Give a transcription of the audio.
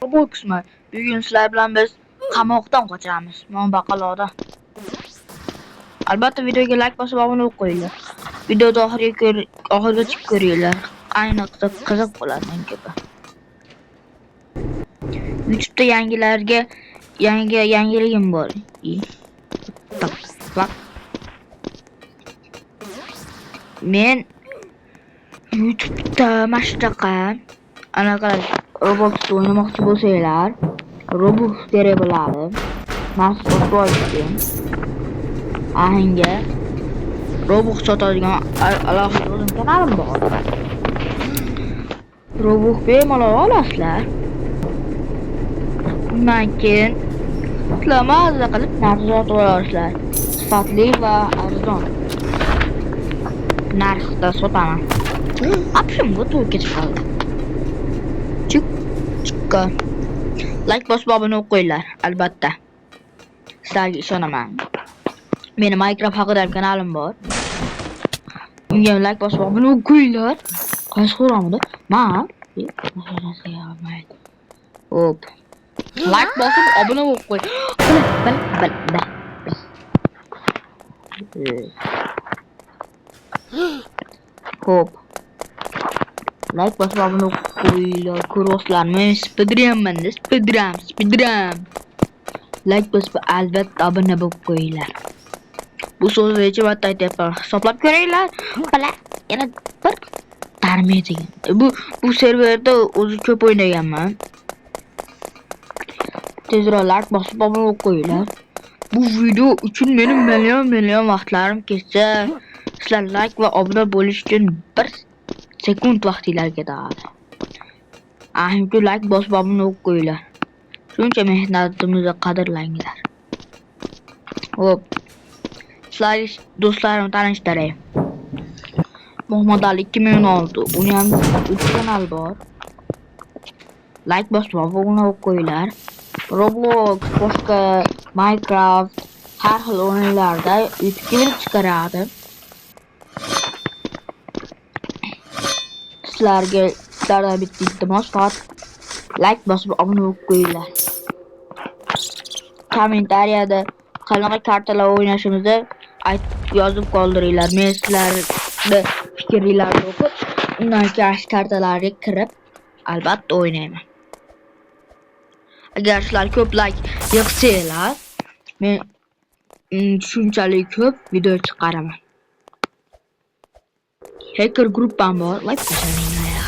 Robloxman. Bugun sizlar bilan biz qamoqdan qochamiz. Momaqaloqda. Albatta videoga like bosib obuna bo'lib qo'yinglar. Videoni oxirigacha ko'ringlar. Ayniqsa qiziq bo'ladi menga. YouTube'da yangiligim bor. Bak. Men YouTube'da mashtaqa anaqalar Roblox o'ynamoqchi bo'lsanglar, Roblox kerak bo'ladi. Nasib ahanga Roblox sotadigan alohida o'zim kanalim bor. Roblox bemalol olasizlar. Undan keyin sizlar mazza qilib narx sotib olasizlar. Sifatli va arzon narxda sotaman. Apshimga to'g'ri ketib qoldi. Chiqqa. Like bosib obuna bo'lib qo'yinglar, albatta. Sizlarga ishonaman. Meni Minecraft haqida kanalim bor. Unga like bosib obuna bo'lib qo'yinglar. Qaysi qo'ramida? Men hop. Like bosib obuna bo'lib qo'y. Hop. Like bosib obuna bo'lib qo'yinglar. Ko'rasizlar, men speedrun. Like bosib albatta obuna bo'lib qo'yinglar. Bu so'zni necha marta aytyapman, hisoblab ko'ringlar. Mana yana bir tarmiyatiga. Bu serverda o'zi ko'p o'ynaganman. Tezroq like bosib obuna bo'lib qo'yinglar. Bu video uchun mening million vaqtlarim ketsa, sizlar like va obuna bo'lish uchun 1 sekund vaqtinglar ketadi. Ahimki like bosib obuna bo'lib qo'yinglar. Shuncha mehnatimizni qadrlanglar. Hop. Sizlar do'stlarim tanishtiray. Muhammad Ali 2016. Uni ham 3 kanal bor. Like bosib obuna bo'lib qo'yinglar. Roblox, boshqa Minecraft har xil o'yinlarda YouTube chiqaradi. Sizlardan bitta iltimos faqat like bosib obuna bo'lib qo'yinglar. Kommentariyada qanaqa kartalar o'ynashimizni yozib qoldiringlar. Men sizlarni fikringizni o'qib, undan keyin kartalarga kirib albatta o'ynayman. Agar sizlar ko'p like yig'sanglar, men shunchalik ko'p video chiqaraman. Hacker gruppam bor, like bosinglar.